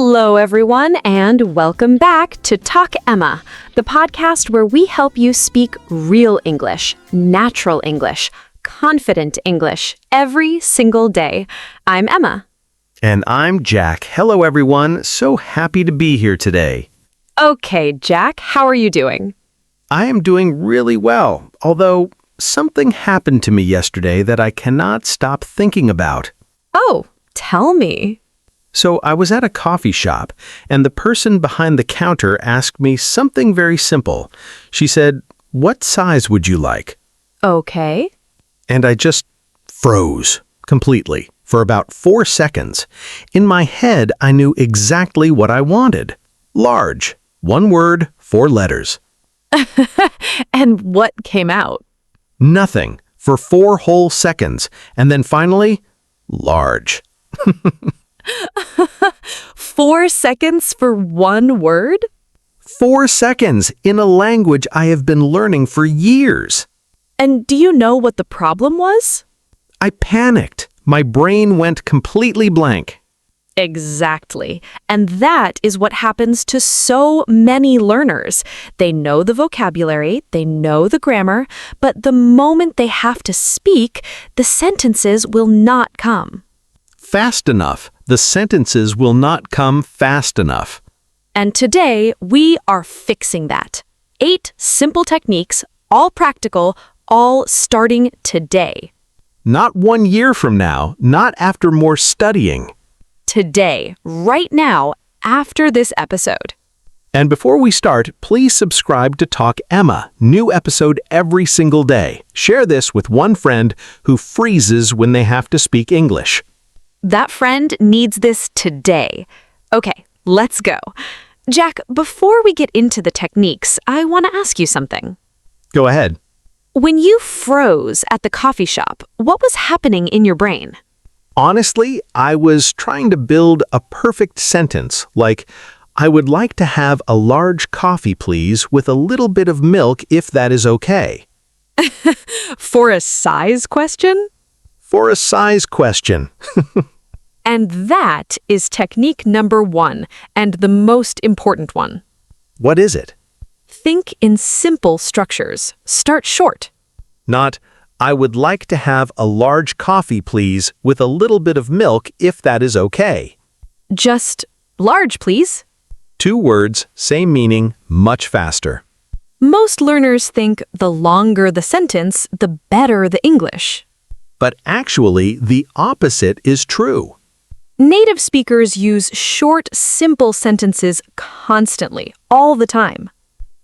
Hello, everyone, and welcome back to Talk Emma, the podcast where we help you speak real English, natural English, confident English every single day. I'm Emma. And I'm Jack. Hello, everyone. So happy to be here today. Okay, Jack, how are you doing? I am doing really well, although something happened to me yesterday that I cannot stop thinking about. Oh, tell me. So I was at a coffee shop, and the person behind the counter asked me something very simple. She said, "What size would you like?" Okay. And I just froze completely for about 4 seconds. In my head, I knew exactly what I wanted. Large. 1 word, 4 letters. And what came out? Nothing for 4 whole seconds. And then finally, large. 4 seconds for one word? 4 seconds in a language I have been learning for years. And do you know what the problem was? I panicked. My brain went completely blank. Exactly. And that is what happens to so many learners. They know the vocabulary, they know the grammar, but the moment they have to speak, the sentences will not come. Fast enough. The sentences will not come fast enough. And today, we are fixing that. 8 simple techniques, all practical, all starting today. Not 1 year from now, not after more studying. Today, right now, after this episode. And before we start, please subscribe to Talk Emma. New episode every single day. Share this with one friend who freezes when they have to speak English. That friend needs this today. Okay, let's go. Jack, before we get into the techniques, I want to ask you something. Go ahead. When you froze at the coffee shop, what was happening in your brain? Honestly, I was trying to build a perfect sentence, like, "I would like to have a large coffee, please, with a little bit of milk if that is okay." For a size question? For a size question. And that is technique number 1, and the most important one. What is it? Think in simple structures. Start short. Not, "I would like to have a large coffee, please, with a little bit of milk if that is okay." Just large, please. 2 words, same meaning, much faster. Most learners think the longer the sentence, the better the English. But actually, the opposite is true. Native speakers use short, simple sentences constantly, all the time.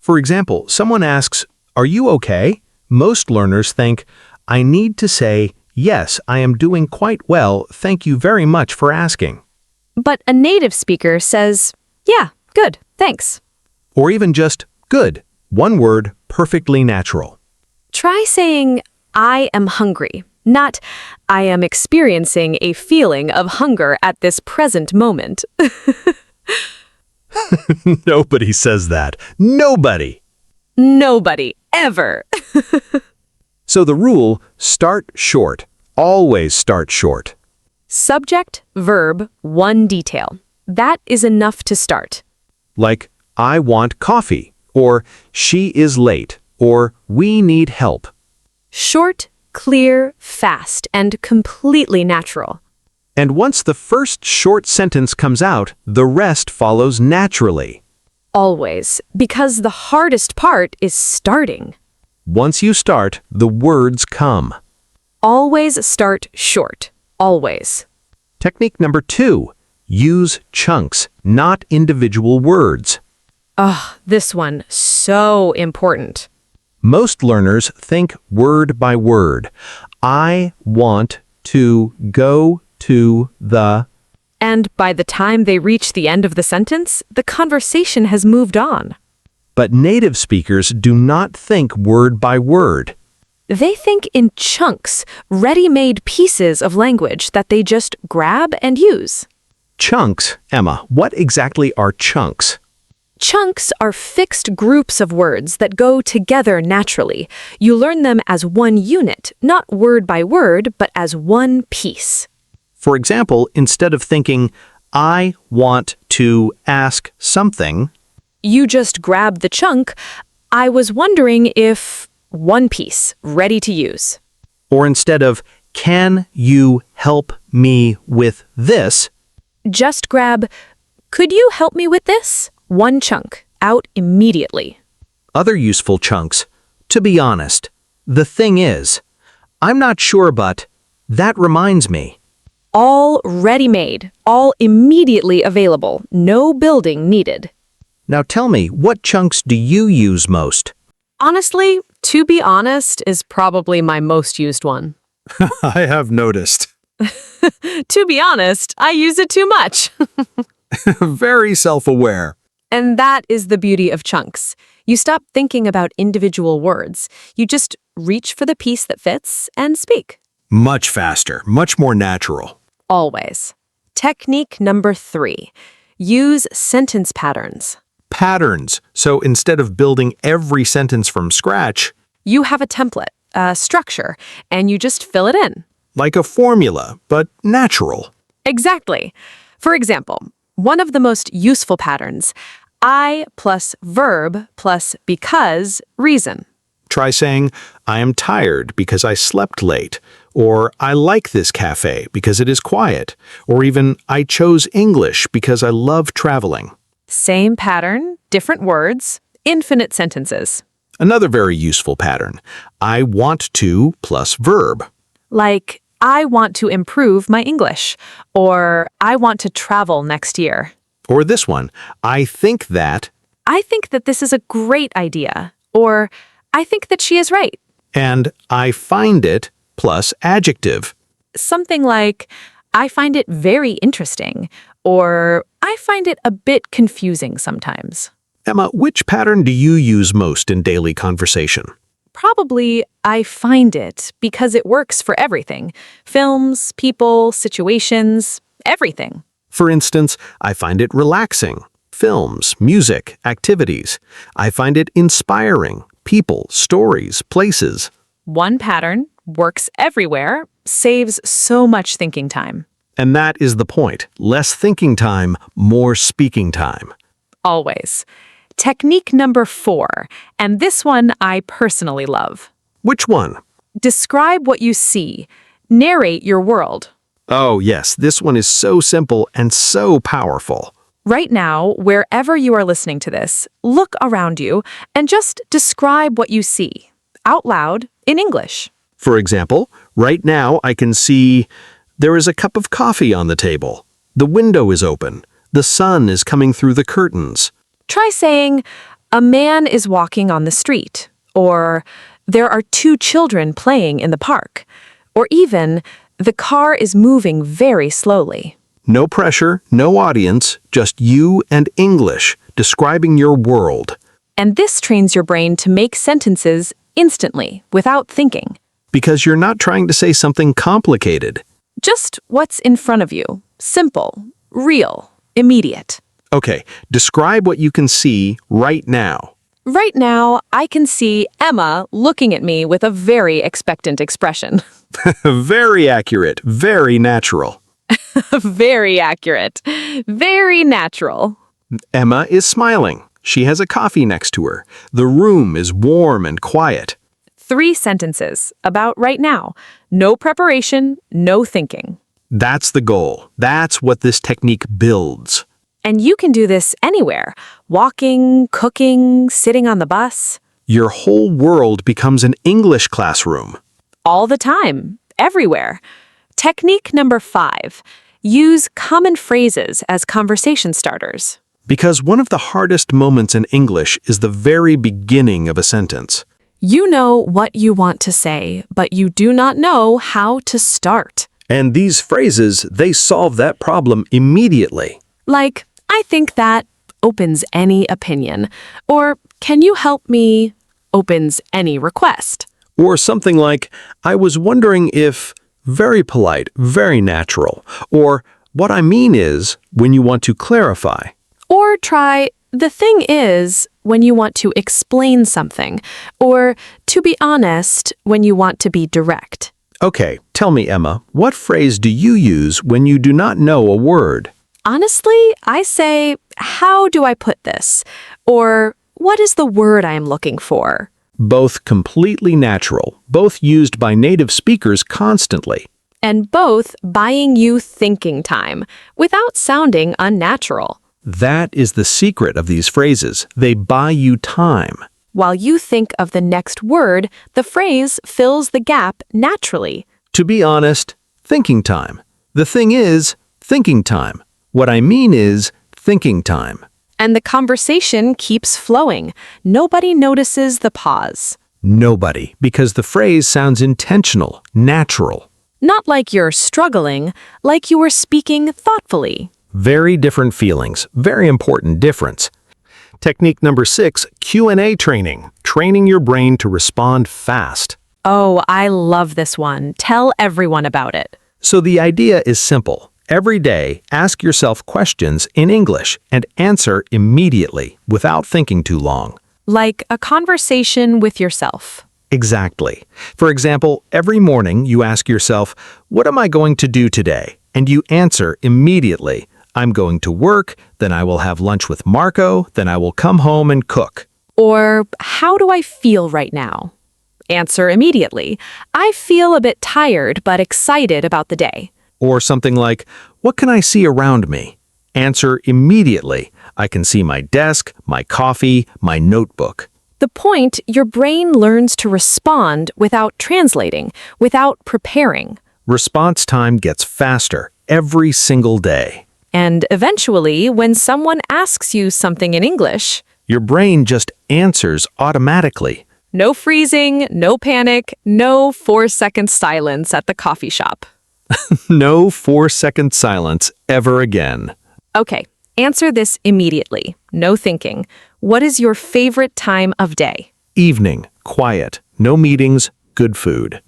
For example, someone asks, "Are you okay?" Most learners think, "I need to say, 'Yes, I am doing quite well, thank you very much for asking.'" But a native speaker says, "Yeah, good, thanks." Or even just, "Good." 1 word, perfectly natural. Try saying, "I am hungry," not, "I am experiencing a feeling of hunger at this present moment." Nobody says that. Nobody. Nobody, ever. So the rule, start short. Always start short. Subject, verb, 1 detail. That is enough to start. Like, "I want coffee," or "She is late," or "We need help." Short, clear, fast, and completely natural. And once the first short sentence comes out, the rest follows naturally. Always, because the hardest part is starting. Once you start, the words come. Always start short. Always. Technique number 2, use chunks, not individual words. This one, so important. Most learners think word by word. "I want to go to the..." And by the time they reach the end of the sentence, the conversation has moved on. But native speakers do not think word by word. They think in chunks, ready-made pieces of language that they just grab and use. Chunks, Emma, what exactly are chunks? Chunks are fixed groups of words that go together naturally. You learn them as one unit, not word by word, but as one piece. For example, instead of thinking, I want to ask something. You just grab the chunk. I was wondering if one piece, ready to use. Or instead of, can you help me with this? Just grab, could you help me with this? One chunk, out immediately. Other useful chunks. To be honest, the thing is, I'm not sure, but that reminds me. All ready-made, all immediately available, no building needed. Now tell me, what chunks do you use most? Honestly, to be honest is probably my most used one. I have noticed. To be honest, I use it too much. Very self-aware. And that is the beauty of chunks. You stop thinking about individual words. You just reach for the piece that fits and speak. Much faster, much more natural. Always. Technique number 3. Use sentence patterns. Patterns. So instead of building every sentence from scratch, You have a template, a structure, and you just fill it in. like a formula, but natural. Exactly. For example, one of the most useful patterns, I plus verb plus because reason. Try saying, I am tired because I slept late, or I like this cafe because it is quiet, or even I chose English because I love traveling. Same pattern, different words, infinite sentences. Another very useful pattern, I want to plus verb. Like, I want to improve my English, or I want to travel next year. Or this one, I think that, I think that this is a great idea, or I think that she is right. and I find it plus adjective. Something like, I find it very interesting, or I find it a bit confusing sometimes. Emma, which pattern do you use most in daily conversation? Probably, I find it because it works for everything. Films, people, situations, everything. For instance, I find it relaxing. Films, music, activities. I find it inspiring. People, stories, places. One pattern works everywhere, saves so much thinking time. And that is the point. Less thinking time, more speaking time. Always. Technique number 4, and this one I personally love. Which one? Describe what you see. Narrate your world. Oh, yes, this one is so simple and so powerful. Right now, wherever you are listening to this, look around you and just describe what you see, out loud, in English. For example, right now I can see there is a cup of coffee on the table. The window is open. The sun is coming through the curtains. Try saying, a man is walking on the street, or there are 2 children playing in the park, or even, the car is moving very slowly. No pressure, no audience, just you and English, describing your world. And this trains your brain to make sentences instantly, without thinking. Because you're not trying to say something complicated. Just what's in front of you. Simple, real, immediate. Okay, describe what you can see right now. Right now, I can see Emma looking at me with a very expectant expression. Very accurate, very natural. Very accurate. Very natural. Emma is smiling. She has a coffee next to her. The room is warm and quiet. 3 sentences about right now. No preparation, no thinking. That's the goal. That's what this technique builds. And you can do this anywhere. Walking, cooking, sitting on the bus. Your whole world becomes an English classroom. All the time. Everywhere. Technique number 5. Use common phrases as conversation starters. Because one of the hardest moments in English is the very beginning of a sentence. You know what you want to say, but you do not know how to start. And these phrases, they solve that problem immediately. Like, I think that opens any opinion. Or, can you help me opens any request. Or something like, I was wondering if, very polite, very natural. Or, what I mean is, when you want to clarify. Or try, the thing is, when you want to explain something. Or, to be honest, when you want to be direct. Okay, tell me, Emma, what phrase do you use when you do not know a word? Honestly, I say, how do I put this? Or what is the word I am looking for? Both completely natural, both used by native speakers constantly. And both buying you thinking time without sounding unnatural. That is the secret of these phrases. They buy you time. While you think of the next word, the phrase fills the gap naturally. To be honest, thinking time. The thing is, thinking time. What I mean is, thinking time. And the conversation keeps flowing. Nobody notices the pause. Nobody, because the phrase sounds intentional, natural. Not like you're struggling, like you were speaking thoughtfully. Very different feelings, very important difference. Technique number 6, Q&A training. Training your brain to respond fast. Oh, I love this one. Tell everyone about it. So the idea is simple. Every day, ask yourself questions in English and answer immediately without thinking too long. Like a conversation with yourself. Exactly. For example, every morning you ask yourself, what am I going to do today? And you answer immediately, I'm going to work, then I will have lunch with Marco, then I will come home and cook. Or, how do I feel right now? Answer immediately, I feel a bit tired but excited about the day. Or something like, what can I see around me? Answer immediately, I can see my desk, my coffee, my notebook. The point, your brain learns to respond without translating, without preparing. Response time gets faster every single day. And eventually, when someone asks you something in English, Your brain just answers automatically. no freezing, no panic, no 4-second silence at the coffee shop. No 4-second silence ever again. Okay, answer this immediately. No thinking. What is your favorite time of day? Evening, quiet, no meetings, good food.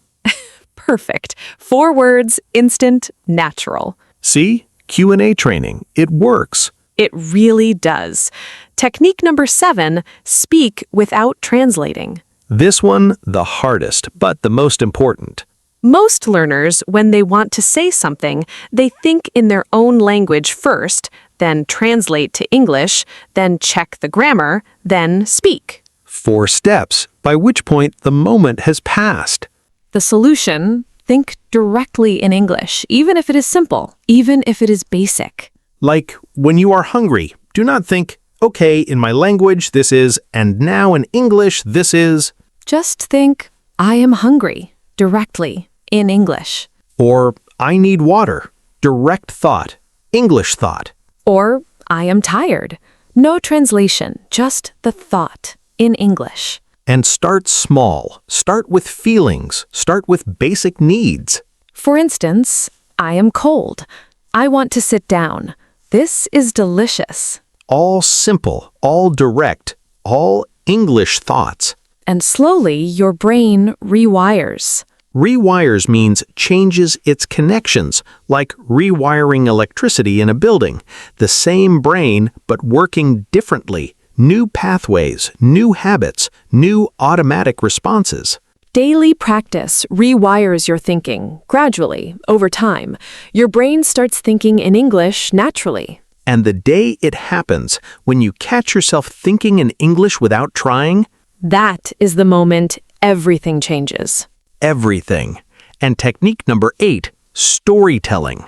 Perfect. 4 words, instant, natural. See? Q&A training. It works. It really does. Technique number 7, speak without translating. This one, the hardest, but the most important. Most learners, when they want to say something, they think in their own language first, then translate to English, then check the grammar, then speak. 4 steps, by which point the moment has passed. The solution, think directly in English, even if it is simple, even if it is basic. Like, when you are hungry, do not think, okay, in my language this is, and now in English this is, Just think, I am hungry, directly, in English. or I need water. Direct thought, English thought. Or, I am tired. No translation, just the thought, in English. And start small. Start with feelings. Start with basic needs. For instance, I am cold. I want to sit down. This is delicious. All simple, all direct, all English thoughts. And slowly, your brain rewires. Rewires means changes its connections, like rewiring electricity in a building. The same brain, but working differently. New pathways, new habits, new automatic responses. Daily practice rewires your thinking, gradually, over time. Your brain starts thinking in English naturally. And the day it happens, when you catch yourself thinking in English without trying, That is the moment everything changes. everything. And technique number 8, storytelling.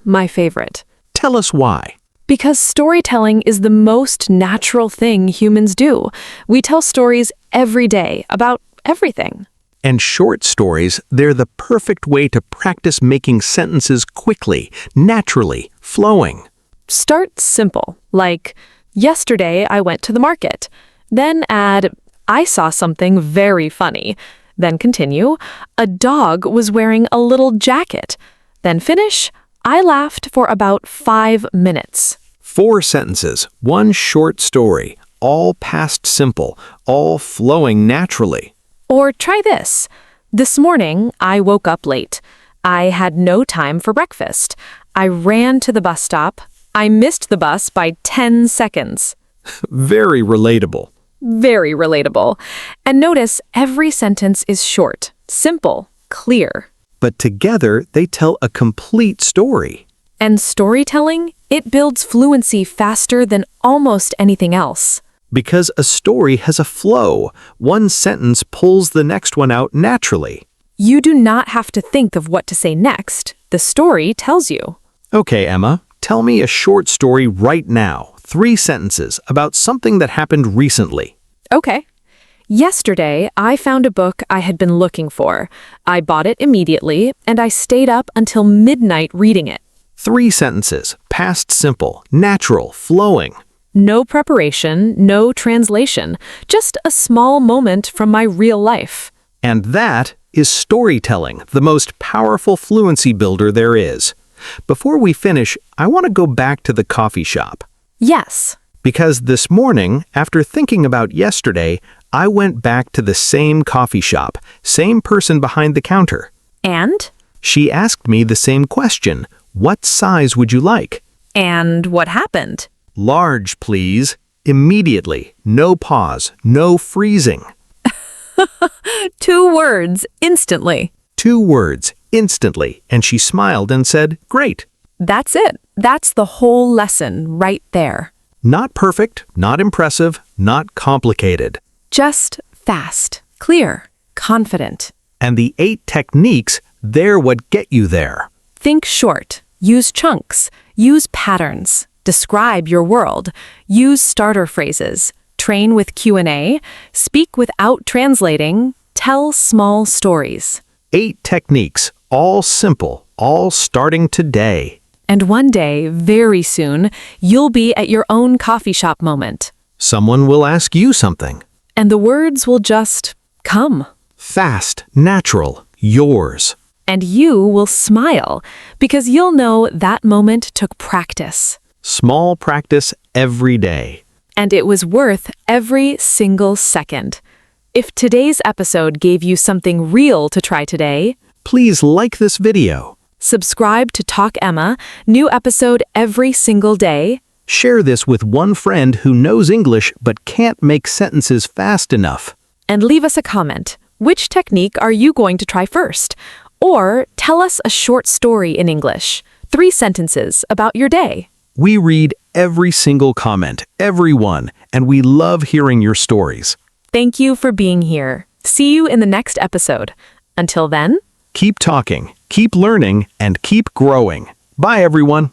My favorite. Tell us why. Because storytelling is the most natural thing humans do. We tell stories every day about everything. And short stories, they're the perfect way to practice making sentences quickly, naturally, flowing. Start simple, like, yesterday I went to the market. Then add, I saw something very funny. Then continue, a dog was wearing a little jacket. Then finish, I laughed for about 5 minutes. 4 sentences, 1 short story, all past simple, all flowing naturally. Or try this. This morning, I woke up late. I had no time for breakfast. I ran to the bus stop. I missed the bus by 10 seconds. Very relatable. Very relatable. And notice every sentence is short, simple, clear. But together, they tell a complete story. And storytelling It builds fluency faster than almost anything else. Because a story has a flow. One sentence pulls the next one out naturally. You do not have to think of what to say next. The story tells you. Okay, Emma, tell me a short story right now. 3 sentences about something that happened recently. Okay. Yesterday, I found a book I had been looking for. I bought it immediately, and I stayed up until midnight reading it. 3 sentences, past simple, natural, flowing. No preparation, no translation, just a small moment from my real life. And that is storytelling, the most powerful fluency builder there is. Before we finish, I want to go back to the coffee shop. Yes. Because this morning, after thinking about yesterday, I went back to the same coffee shop, same person behind the counter. And? She asked me the same question. What size would you like? And what happened? Large, please. Immediately. No pause. No freezing. 2 words, instantly. 2 words, instantly. And she smiled and said, "Great." That's it. That's the whole lesson right there. Not perfect, not impressive, not complicated. Just fast, clear, confident. And the 8 techniques, they're what get you there. Think short. Use chunks. Use patterns. Describe your world. Use starter phrases. Train with Q&A. Speak without translating. Tell small stories. 8 techniques, all simple, all starting today. And one day, very soon, you'll be at your own coffee shop moment. Someone will ask you something. And the words will just come. Fast, natural, yours. And you will smile because you'll know that moment took practice. Small practice every day. And it was worth every single second. If today's episode gave you something real to try today, Please like this video. subscribe to Talk Emma, new episode every single day. Share this with one friend who knows English but can't make sentences fast enough. And leave us a comment. Which technique are you going to try first? Or tell us a short story in English. 3 sentences about your day. We read every single comment, every one, and we love hearing your stories. Thank you for being here. See you in the next episode. Until then, Keep talking, keep learning, and keep growing. Bye, everyone.